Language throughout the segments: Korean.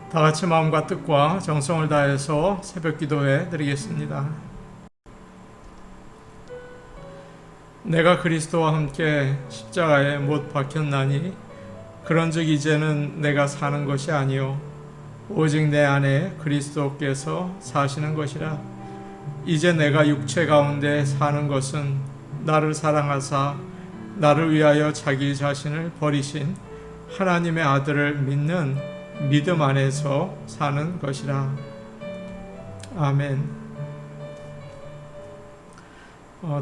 다 같이 마음과 뜻과 정성을 다해서 새벽 기도해 드리겠습니다. 내가 그리스도와 함께 십자가에 못 박혔나니 그런즉 이제는 내가 사는 것이 아니요 오직 내 안에 그리스도께서 사시는 것이라. 이제 내가 육체 가운데 사는 것은 나를 사랑하사 나를 위하여 자기 자신을 버리신 하나님의 아들을 믿는 믿음 안에서 사는 것이라. 아멘.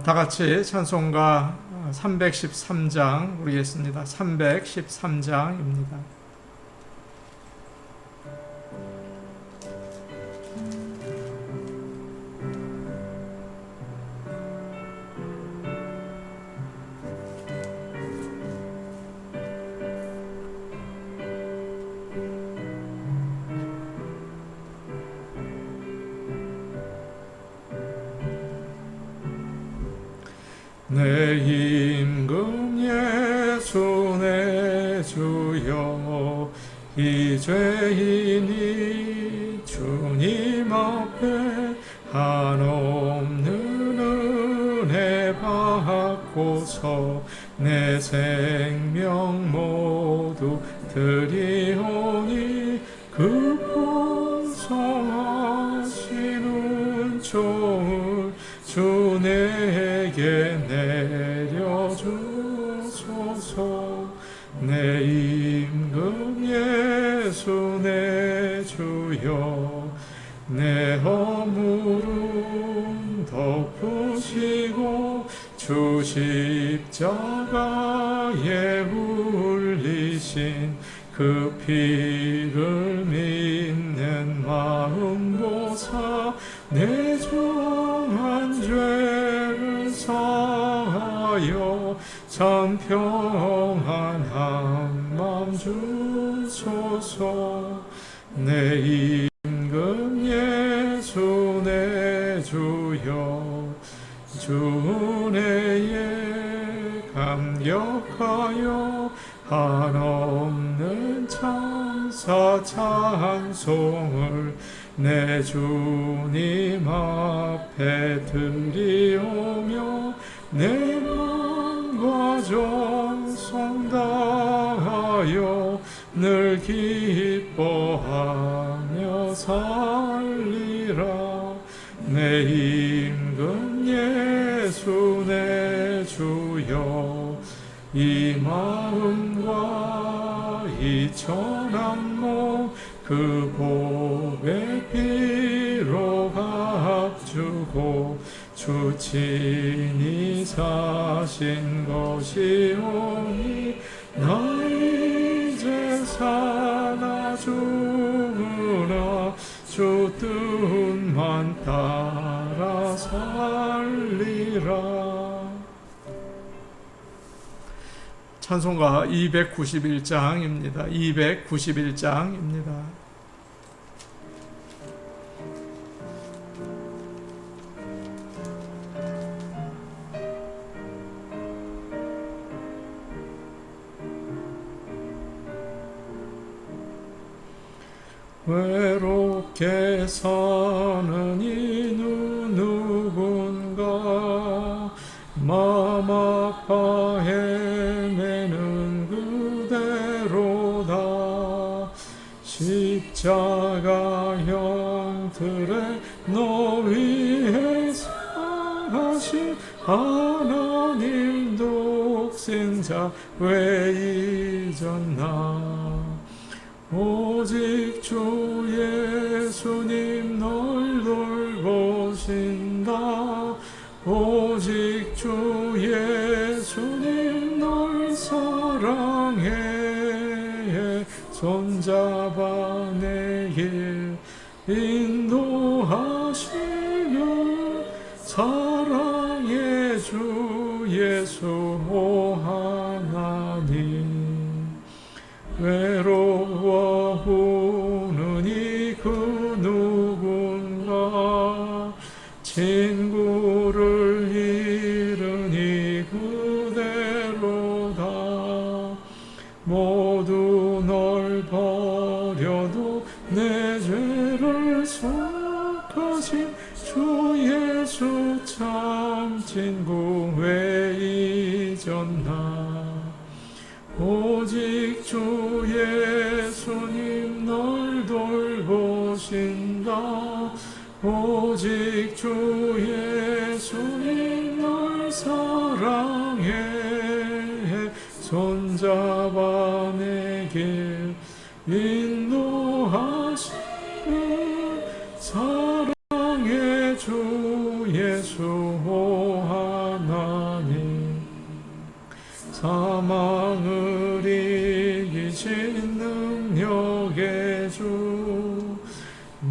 다 같이 찬송가 313장 부르겠습니다. 313장입니다. 내 임금 예수 내 주여 이 죄인이 주님 앞에 한없는 은혜 받고서 내 생명 모두 드리오니 그 풍성하신 은총을 주 내게 내려주소서. 내 임금 예수 내 주여 내 허물은 덮으시고 주 십자가에 흘리신 그 피를 믿는 마음 보사 내 정한 죄를 사하여 참 평안 한맘 주소서. 내 임금 예수 내 주여 주 은혜에 감격하여 한없는 찬사 찬송을 내 주님 앞에 드리오며 내 마음과 정성 다하여 늘 기뻐하며 살리라. 내 임금 예수 내 주여 이 마음과 이 천한 몸 그 보배 피로 값주고 주 친히 사신 것이오니 나 이제 사나 죽으나 주 뜻만 따라 살리라. 찬송가 291장입니다. 291장입니다. 외롭게 사는 이 누군가 마음 아파 헤매는 그대로다. 십자가 형틀에 너 위해 사신 하나님 독생자 왜 잊었나. 오직 주 예수님 널 돌보신다. 오직 주 예수님 널 사랑해. 손잡아 내 길 인도하시며 사랑의 주 예수 오 하나님. 외로워 우는 이 그 누군가 친구를 잃은 이 그대로다. 모두 널 버려도 내 죄를 속하신 주 예수 참 친구 왜 잊었나. 오직 주 예수님 널 돌보신다. 오직 주 예수님 널 사랑해. 손잡아 내 길 인도하시는 사랑의 주 예수 오 하나님. 사망을 이기신 능력의 주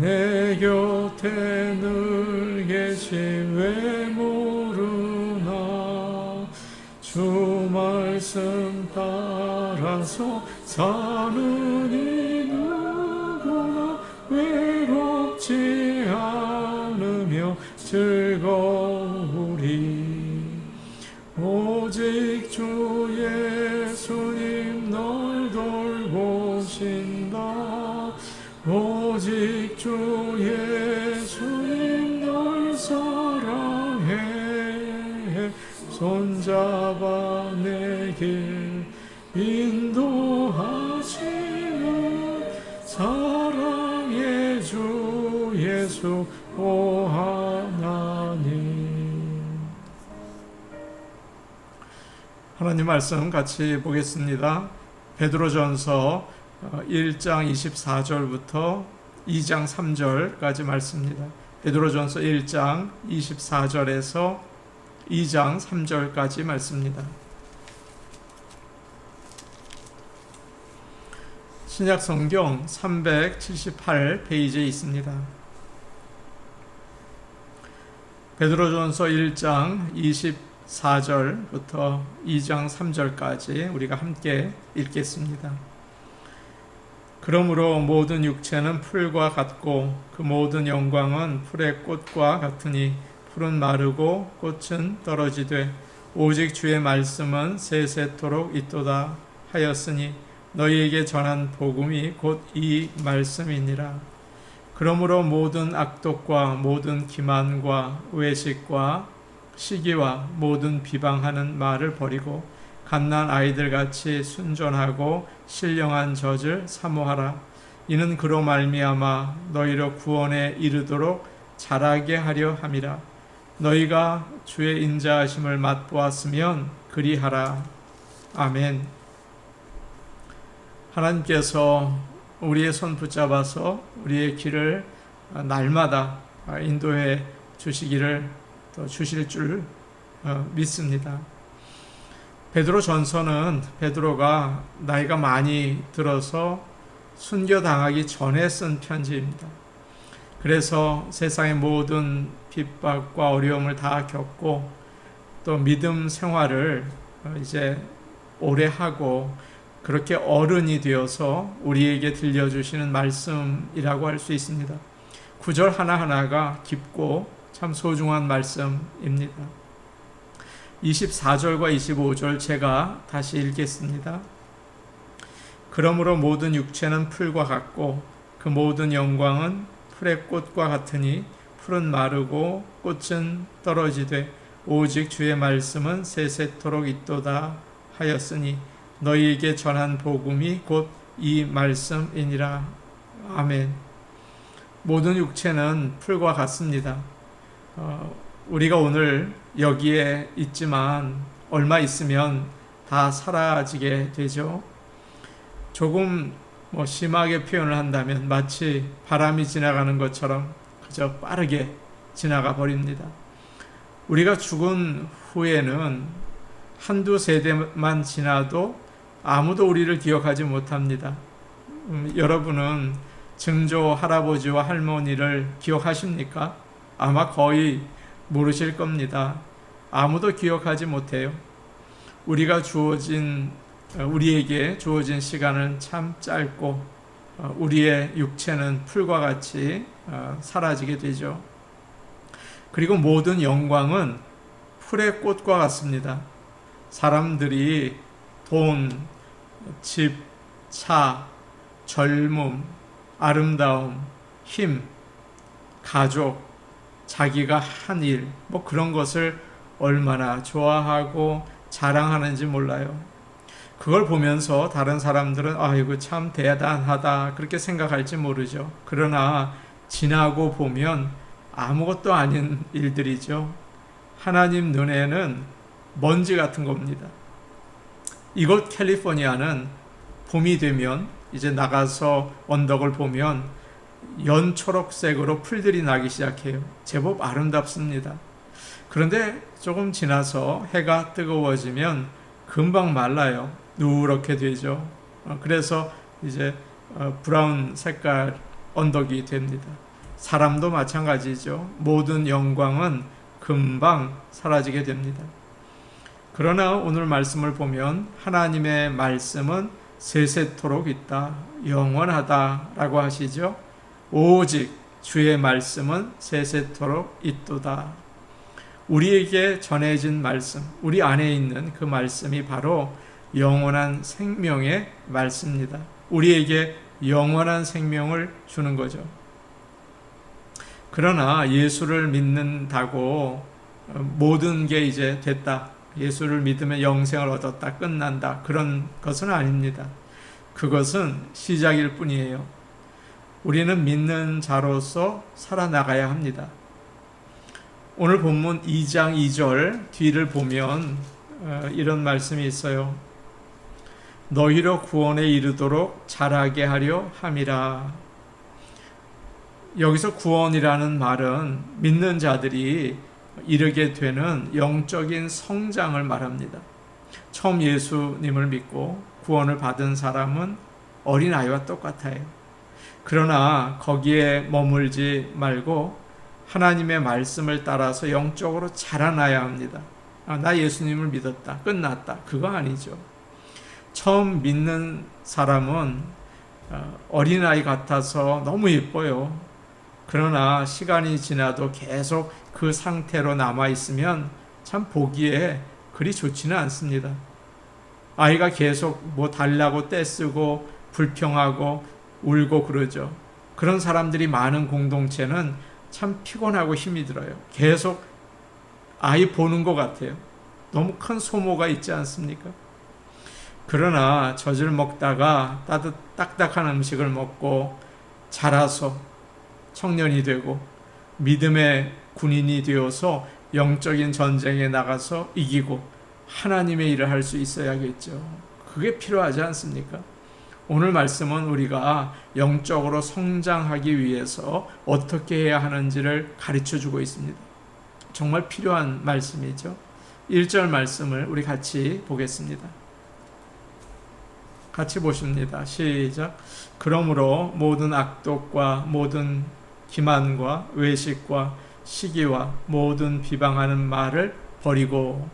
내 곁에 늘 계시 왜 모르나. 주 말씀 따라서 사는 이 누구나 외롭지 않으며 즐거우리. 오직 주 예수님 널 돌보신다. 오직 주 예수님 널 사랑해. 손잡아 내 길 인도하시는 사랑의 주 예수 오 하나님. 하나님 말씀 같이 보겠습니다. 베드로전서 1장 24절부터 2장 3절까지 말씀입니다. 베드로전서 1장 24절에서 2장 3절까지 말씀입니다. 신약성경 378페이지에 있습니다. 베드로전서 1장 24절부터 2장 3절까지 우리가 함께 읽겠습니다. 그러므로 모든 육체는 풀과 같고 그 모든 영광은 풀의 꽃과 같으니 풀은 마르고 꽃은 떨어지되 오직 주의 말씀은 세세토록 있도다 하였으니 너희에게 전한 복음이 곧 이 말씀이니라. 그러므로 모든 악독과 모든 기만과 외식과 시기와 모든 비방하는 말을 버리고 갓난 아이들같이 순전하고 신령한 젖을 사모하라. 이는 그로 말미암아 너희로 구원에 이르도록 자라게 하려 함이라. 너희가 주의 인자하심을 맛보았으면 그리하라. 아멘. 하나님께서 우리의 손 붙잡아서 우리의 길을 날마다 인도해 주시기를 또 주실 줄 믿습니다. 베드로 전서는 베드로가 나이가 많이 들어서 순교당하기 전에 쓴 편지입니다. 그래서 세상의 모든 핍박과 어려움을 다 겪고 또 믿음 생활을 이제 오래 하고 그렇게 어른이 되어서 우리에게 들려주시는 말씀이라고 할 수 있습니다. 구절 하나하나가 깊고 참 소중한 말씀입니다. 24절과 25절 제가 다시 읽겠습니다. 그러므로 모든 육체는 풀과 같고 그 모든 영광은 풀의 꽃과 같으니 풀은 마르고 꽃은 떨어지되 오직 주의 말씀은 세세토록 있도다 하였으니 너희에게 전한 복음이 곧 이 말씀이니라. 아멘. 모든 육체는 풀과 같습니다. 우리가 오늘 여기에 있지만 얼마 있으면 다 사라지게 되죠. 조금 심하게 표현을 한다면 마치 바람이 지나가는 것처럼 그저 빠르게 지나가 버립니다. 우리가 죽은 후에는 한두 세대만 지나도 아무도 우리를 기억하지 못합니다. 여러분은 증조 할아버지와 할머니를 기억하십니까? 아마 거의 모르실 겁니다. 아무도 기억하지 못해요. 우리에게 주어진 시간은 참 짧고 우리의 육체는 풀과 같이 사라지게 되죠. 그리고 모든 영광은 풀의 꽃과 같습니다. 사람들이 돈, 집, 차, 젊음, 아름다움, 힘, 가족, 자기가 한 일, 뭐 그런 것을 얼마나 좋아하고 자랑하는지 몰라요. 그걸 보면서 다른 사람들은 아이고 참 대단하다 그렇게 생각할지 모르죠. 그러나 지나고 보면 아무것도 아닌 일들이죠. 하나님 눈에는 먼지 같은 겁니다. 이곳 캘리포니아는 봄이 되면 이제 나가서 언덕을 보면 연초록색으로 풀들이 나기 시작해요. 제법 아름답습니다. 그런데 조금 지나서 해가 뜨거워지면 금방 말라요. 누렇게 되죠. 그래서 이제 브라운 색깔 언덕이 됩니다. 사람도 마찬가지죠. 모든 영광은 금방 사라지게 됩니다. 그러나 오늘 말씀을 보면 하나님의 말씀은 세세토록 있다, 영원하다라고 하시죠. 오직 주의 말씀은 세세토록 있도다. 우리에게 전해진 말씀, 우리 안에 있는 그 말씀이 바로 영원한 생명의 말씀입니다. 우리에게 영원한 생명을 주는 거죠. 그러나 예수를 믿는다고 모든 게 이제 됐다, 예수를 믿으면 영생을 얻었다, 끝난다, 그런 것은 아닙니다. 그것은 시작일 뿐이에요. 우리는 믿는 자로서 살아나가야 합니다. 오늘 본문 2장 2절 뒤를 보면 이런 말씀이 있어요. 너희로 구원에 이르도록 자라게 하려 함이라. 여기서 구원이라는 말은 믿는 자들이 이르게 되는 영적인 성장을 말합니다. 처음 예수님을 믿고 구원을 받은 사람은 어린아이와 똑같아요. 그러나 거기에 머물지 말고 하나님의 말씀을 따라서 영적으로 자라나야 합니다. 나 예수님을 믿었다, 끝났다, 그거 아니죠. 처음 믿는 사람은 어린아이 같아서 너무 예뻐요. 그러나 시간이 지나도 계속 그 상태로 남아있으면 참 보기에 그리 좋지는 않습니다. 아이가 계속 뭐 달라고 떼쓰고 불평하고 울고 그러죠. 그런 사람들이 많은 공동체는 참 피곤하고 힘이 들어요. 계속 아이 보는 것 같아요. 너무 큰 소모가 있지 않습니까? 그러나 젖을 먹다가 딱딱한 음식을 먹고 자라서 청년이 되고 믿음의 군인이 되어서 영적인 전쟁에 나가서 이기고 하나님의 일을 할 수 있어야겠죠. 그게 필요하지 않습니까? 오늘 말씀은 우리가 영적으로 성장하기 위해서 어떻게 해야 하는지를 가르쳐 주고 있습니다. 정말 필요한 말씀이죠. 1절 말씀을 우리 같이 보겠습니다. 같이 보십니다. 시작. 그러므로 모든 악독과 모든 기만과 외식과 시기와 모든 비방하는 말을 버리고.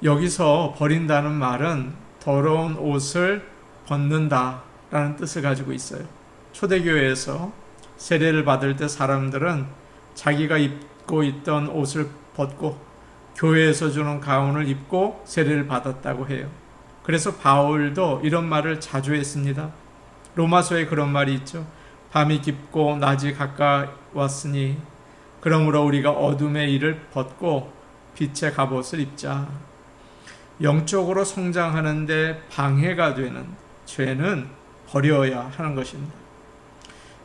여기서 버린다는 말은 더러운 옷을 벗는다라는 뜻을 가지고 있어요. 초대교회에서 세례를 받을 때 사람들은 자기가 입고 있던 옷을 벗고 교회에서 주는 가운을 입고 세례를 받았다고 해요. 그래서 바울도 이런 말을 자주 했습니다. 로마서에 그런 말이 있죠. 밤이 깊고 낮이 가까웠으니 그러므로 우리가 어둠의 일을 벗고 빛의 갑옷을 입자. 영적으로 성장하는데 방해가 되는 죄는 버려야 하는 것입니다.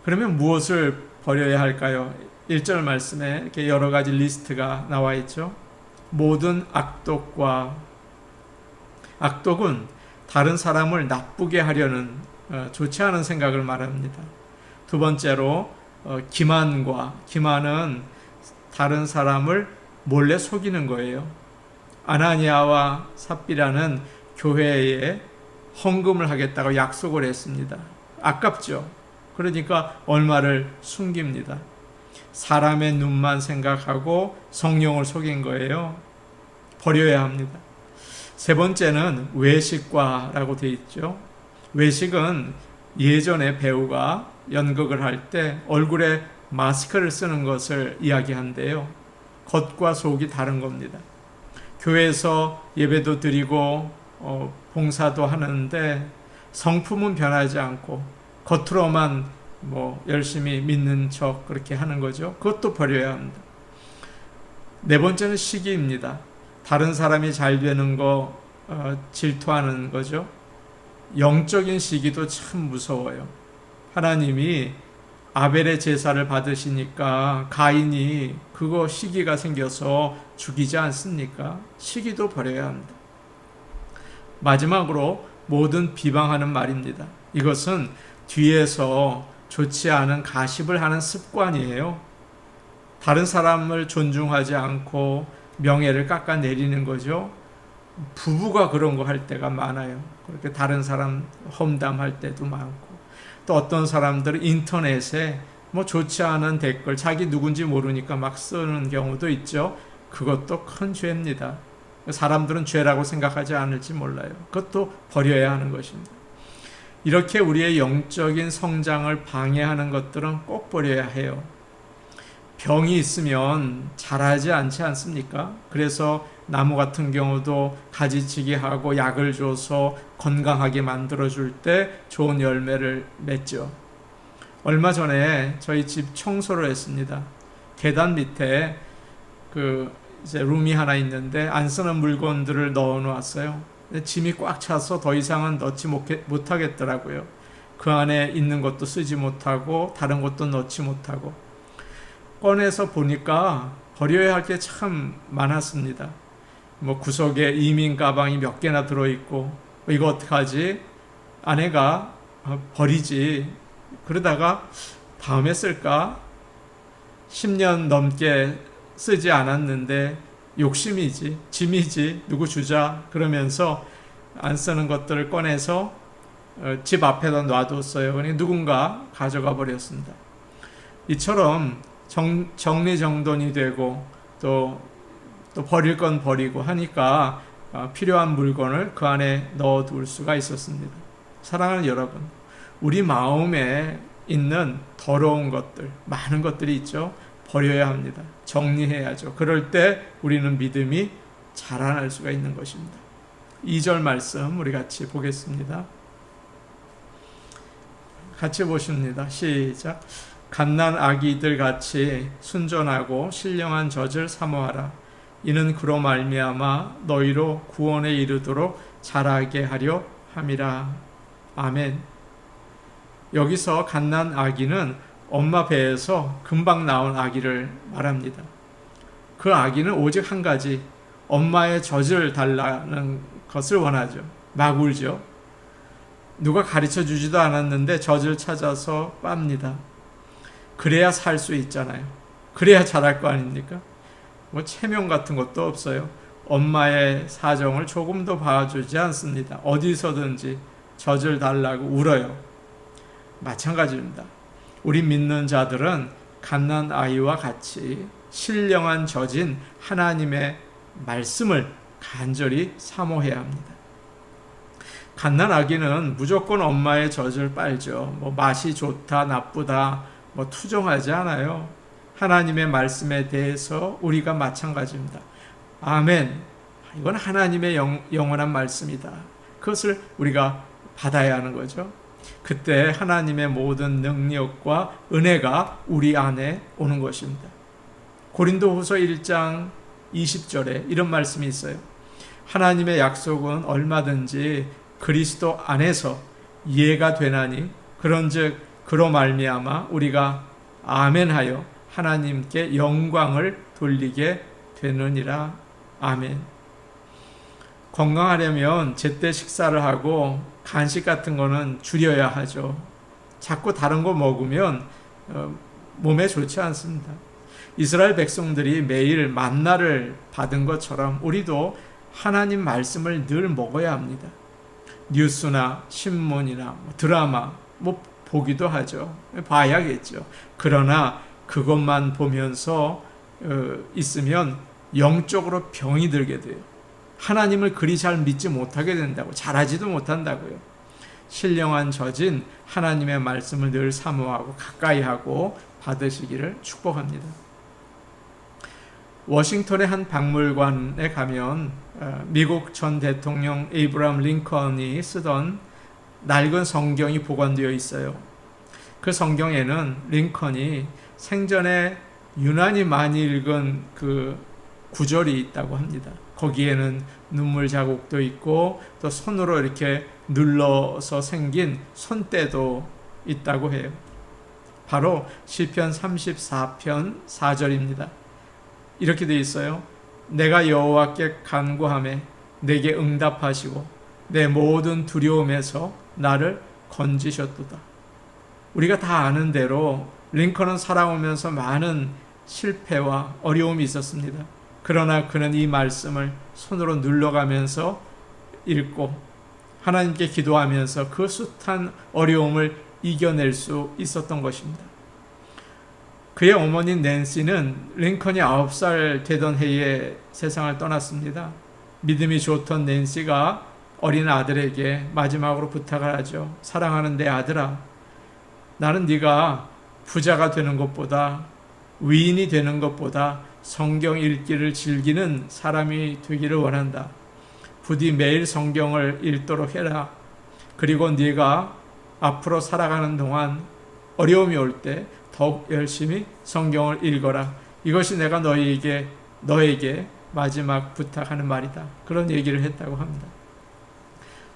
그러면 무엇을 버려야 할까요? 1절 말씀에 이렇게 여러 가지 리스트가 나와 있죠. 모든 악독은 다른 사람을 나쁘게 하려는 좋지 않은 생각을 말합니다. 두 번째로 기만은 다른 사람을 몰래 속이는 거예요. 아나니아와 삽비라는 교회에 헌금을 하겠다고 약속을 했습니다. 아깝죠. 그러니까 얼마를 숨깁니다. 사람의 눈만 생각하고 성령을 속인 거예요. 버려야 합니다. 세 번째는 외식과라고 되어 있죠. 외식은 예전에 배우가 연극을 할 때 얼굴에 마스크를 쓰는 것을 이야기한대요. 겉과 속이 다른 겁니다. 교회에서 예배도 드리고 봉사도 하는데 성품은 변하지 않고 겉으로만 열심히 믿는 척 그렇게 하는 거죠. 그것도 버려야 합니다. 네 번째는 시기입니다. 다른 사람이 잘 되는 거 질투하는 거죠. 영적인 시기도 참 무서워요. 하나님이 아벨의 제사를 받으시니까 가인이 그거 시기가 생겨서 죽이지 않습니까? 시기도 버려야 합니다. 마지막으로 모든 비방하는 말입니다. 이것은 뒤에서 좋지 않은 가십을 하는 습관이에요. 다른 사람을 존중하지 않고 명예를 깎아내리는 거죠. 부부가 그런 거 할 때가 많아요. 그렇게 다른 사람 험담할 때도 많고, 또 어떤 사람들은 인터넷에 좋지 않은 댓글, 자기 누군지 모르니까 막 쓰는 경우도 있죠. 그것도 큰 죄입니다. 사람들은 죄라고 생각하지 않을지 몰라요. 그것도 버려야 하는 것입니다. 이렇게 우리의 영적인 성장을 방해하는 것들은 꼭 버려야 해요. 병이 있으면 자라지 않지 않습니까? 그래서 나무 같은 경우도 가지치기 하고 약을 줘서 건강하게 만들어줄 때 좋은 열매를 맺죠. 얼마 전에 저희 집 청소를 했습니다. 계단 밑에 이제 룸이 하나 있는데 안 쓰는 물건들을 넣어 놓았어요. 짐이 꽉 차서 더 이상은 넣지 못하겠더라고요. 그 안에 있는 것도 쓰지 못하고 다른 것도 넣지 못하고, 꺼내서 보니까 버려야 할 게 참 많았습니다. 구석에 이민 가방이 몇 개나 들어있고, 이거 어떡하지? 아내가 버리지. 그러다가 다음에 쓸까? 10년 넘게 쓰지 않았는데 욕심이지, 짐이지, 누구 주자 그러면서 안 쓰는 것들을 꺼내서 집 앞에다 놔뒀어요. 그러니까 누군가 가져가 버렸습니다. 이처럼 정리정돈이 되고 또 버릴 건 버리고 하니까 필요한 물건을 그 안에 넣어둘 수가 있었습니다. 사랑하는 여러분, 우리 마음에 있는 더러운 것들, 많은 것들이 있죠. 버려야 합니다. 정리해야죠. 그럴 때 우리는 믿음이 자라날 수가 있는 것입니다. 2절 말씀 우리 같이 보겠습니다. 같이 보십니다. 시작. 갓난 아기들 같이 순전하고 신령한 젖을 사모하라. 이는 그로 말미암아 너희로 구원에 이르도록 자라게 하려 함이라. 아멘. 여기서 갓난 아기는 엄마 배에서 금방 나온 아기를 말합니다. 그 아기는 오직 한 가지, 엄마의 젖을 달라는 것을 원하죠. 막 울죠. 누가 가르쳐 주지도 않았는데 젖을 찾아서 빱니다. 그래야 살 수 있잖아요. 그래야 자랄 거 아닙니까? 체면 같은 것도 없어요. 엄마의 사정을 조금도 봐주지 않습니다. 어디서든지 젖을 달라고 울어요. 마찬가지입니다. 우리 믿는 자들은 갓난 아이와 같이 신령한 젖인 하나님의 말씀을 간절히 사모해야 합니다. 갓난 아기는 무조건 엄마의 젖을 빨죠. 맛이 좋다, 나쁘다, 투정하지 않아요. 하나님의 말씀에 대해서 우리가 마찬가지입니다. 아멘. 이건 하나님의 영원한 말씀이다. 그것을 우리가 받아야 하는 거죠. 그때 하나님의 모든 능력과 은혜가 우리 안에 오는 것입니다. 고린도후서 1장 20절에 이런 말씀이 있어요. 하나님의 약속은 얼마든지 그리스도 안에서 이해가 되나니 그런즉 그로 말미암아 우리가 아멘하여 하나님께 영광을 돌리게 되느니라. 아멘. 건강하려면 제때 식사를 하고 간식 같은 거는 줄여야 하죠. 자꾸 다른 거 먹으면 몸에 좋지 않습니다. 이스라엘 백성들이 매일 만나를 받은 것처럼 우리도 하나님 말씀을 늘 먹어야 합니다. 뉴스나 신문이나 드라마 보기도 하죠. 봐야겠죠. 그러나 그것만 보면서 있으면 영적으로 병이 들게 돼요. 하나님을 그리 잘 믿지 못하게 된다고, 잘하지도 못한다고요. 신령한 젖인 하나님의 말씀을 늘 사모하고 가까이 하고 받으시기를 축복합니다. 워싱턴의 한 박물관에 가면 미국 전 대통령 에이브라함 링컨이 쓰던 낡은 성경이 보관되어 있어요. 그 성경에는 링컨이 생전에 유난히 많이 읽은 그 구절이 있다고 합니다. 거기에는 눈물 자국도 있고 또 손으로 이렇게 눌러서 생긴 손때도 있다고 해요. 바로 시편 34편 4절입니다. 이렇게 되어 있어요. 내가 여호와께 간구하매 내게 응답하시고 내 모든 두려움에서 나를 건지셨도다. 우리가 다 아는 대로 링컨은 살아오면서 많은 실패와 어려움이 있었습니다. 그러나 그는 이 말씀을 손으로 눌러가면서 읽고 하나님께 기도하면서 그 숱한 어려움을 이겨낼 수 있었던 것입니다. 그의 어머니 낸시는 링컨이 9살 되던 해에 세상을 떠났습니다. 믿음이 좋던 낸시가 어린 아들에게 마지막으로 부탁을 하죠. 사랑하는 내 아들아, 나는 네가 부자가 되는 것보다 위인이 되는 것보다 성경 읽기를 즐기는 사람이 되기를 원한다. 부디 매일 성경을 읽도록 해라. 그리고 네가 앞으로 살아가는 동안 어려움이 올 때 더욱 열심히 성경을 읽어라. 이것이 내가 너에게 마지막 부탁하는 말이다. 그런 얘기를 했다고 합니다.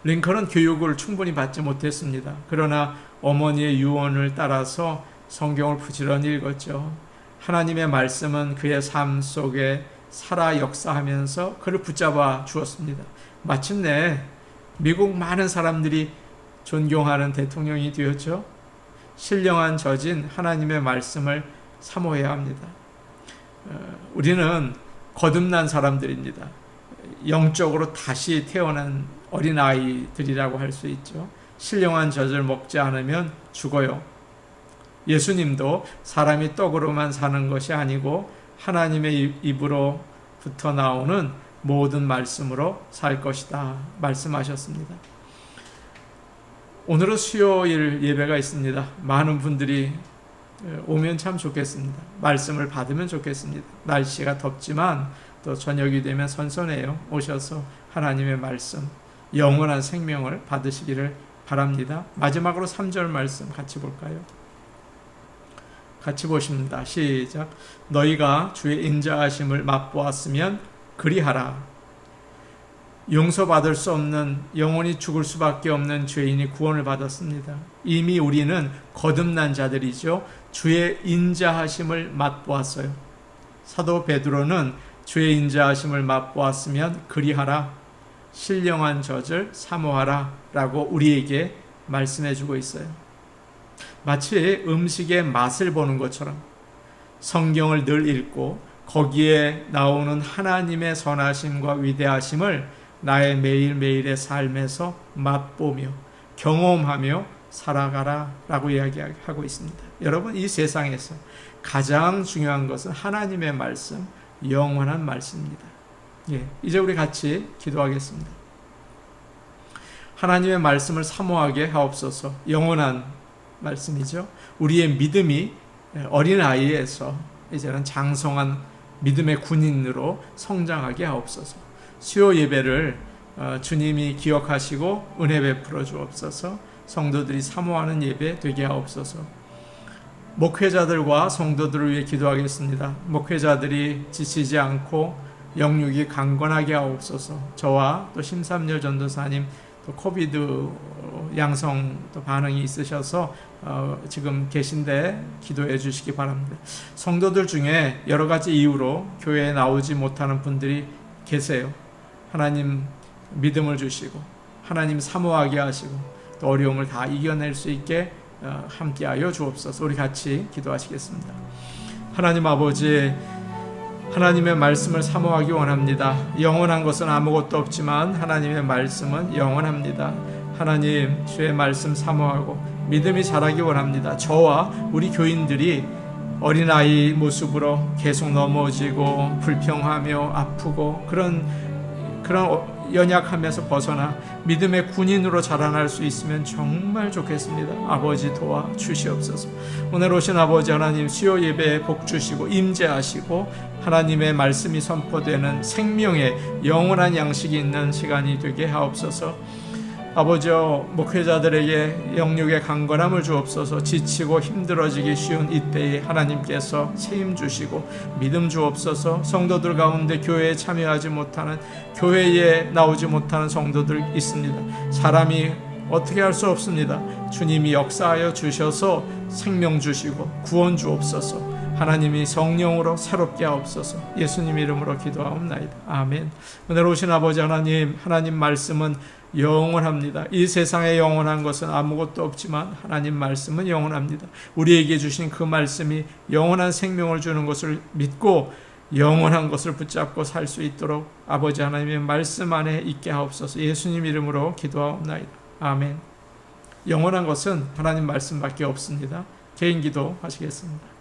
링컨은 교육을 충분히 받지 못했습니다. 그러나 어머니의 유언을 따라서 성경을 부지런히 읽었죠. 하나님의 말씀은 그의 삶 속에 살아 역사하면서 그를 붙잡아 주었습니다. 마침내 미국 많은 사람들이 존경하는 대통령이 되었죠. 신령한 저진 하나님의 말씀을 사모해야 합니다. 우리는 거듭난 사람들입니다. 영적으로 다시 태어난 어린아이들이라고 할 수 있죠. 신령한 젖을 먹지 않으면 죽어요. 예수님도 사람이 떡으로만 사는 것이 아니고 하나님의 입으로부터 나오는 모든 말씀으로 살 것이다 말씀하셨습니다. 오늘은 수요일 예배가 있습니다. 많은 분들이 오면 참 좋겠습니다. 말씀을 받으면 좋겠습니다. 날씨가 덥지만 또 저녁이 되면 선선해요. 오셔서 하나님의 말씀, 영원한 생명을 받으시기를 바랍니다. 마지막으로 3절 말씀 같이 볼까요? 같이 보십니다. 시작. 너희가 주의 인자하심을 맛보았으면 그리하라. 용서받을 수 없는, 영원히 죽을 수밖에 없는 죄인이 구원을 받았습니다. 이미 우리는 거듭난 자들이죠. 주의 인자하심을 맛보았어요. 사도 베드로는 주의 인자하심을 맛보았으면 그리하라. 신령한 젖을 사모하라 라고 우리에게 말씀해 주고 있어요. 마치 음식의 맛을 보는 것처럼 성경을 늘 읽고 거기에 나오는 하나님의 선하심과 위대하심을 나의 매일매일의 삶에서 맛보며 경험하며 살아가라 라고 이야기하고 있습니다. 여러분, 이 세상에서 가장 중요한 것은 하나님의 말씀, 영원한 말씀입니다. 이제 우리 같이 기도하겠습니다. 하나님의 말씀을 사모하게 하옵소서. 영원한 말씀이죠. 우리의 믿음이 어린아이에서 이제는 장성한 믿음의 군인으로 성장하게 하옵소서. 수요 예배를 주님이 기억하시고 은혜 베풀어 주옵소서. 성도들이 사모하는 예배 되게 하옵소서. 목회자들과 성도들을 위해 기도하겠습니다. 목회자들이 지치지 않고 영육이 강건하게 하옵소서. 저와 또 심삼열 전도사님 또 코비드 양성 또 반응이 있으셔서 지금 계신데 기도해 주시기 바랍니다. 성도들 중에 여러 가지 이유로 교회에 나오지 못하는 분들이 계세요. 하나님 믿음을 주시고 하나님 사모하게 하시고 또 어려움을 다 이겨낼 수 있게 함께하여 주옵소서. 우리 같이 기도하시겠습니다. 하나님 아버지, 하나님의 말씀을 사모하기 원합니다. 영원한 것은 아무것도 없지만 하나님의 말씀은 영원합니다. 하나님, 주의 말씀 사모하고 믿음이 자라기 원합니다. 저와 우리 교인들이 어린아이 모습으로 계속 넘어지고 불평하며 아프고 그런 연약함에서 벗어나 믿음의 군인으로 자라날 수 있으면 정말 좋겠습니다. 아버지 도와 주시옵소서. 오늘 오신 아버지 하나님, 수요 예배에 복 주시고 임재하시고 하나님의 말씀이 선포되는 생명의 영원한 양식이 있는 시간이 되게 하옵소서. 아버지여, 목회자들에게 영육의 강건함을 주옵소서. 지치고 힘들어지기 쉬운 이때에 하나님께서 책임 주시고 믿음 주옵소서. 성도들 가운데 교회에 참여하지 못하는, 교회에 나오지 못하는 성도들 있습니다. 사람이 어떻게 할 수 없습니다. 주님이 역사하여 주셔서 생명 주시고 구원 주옵소서. 하나님이 성령으로 새롭게 하옵소서. 예수님 이름으로 기도하옵나이다. 아멘. 오늘 오신 아버지 하나님, 하나님 말씀은 영원합니다. 이 세상에 영원한 것은 아무것도 없지만 하나님 말씀은 영원합니다. 우리에게 주신 그 말씀이 영원한 생명을 주는 것을 믿고 영원한 것을 붙잡고 살 수 있도록 아버지 하나님의 말씀 안에 있게 하옵소서. 예수님 이름으로 기도하옵나이다. 아멘. 영원한 것은 하나님 말씀밖에 없습니다. 개인 기도 하시겠습니다.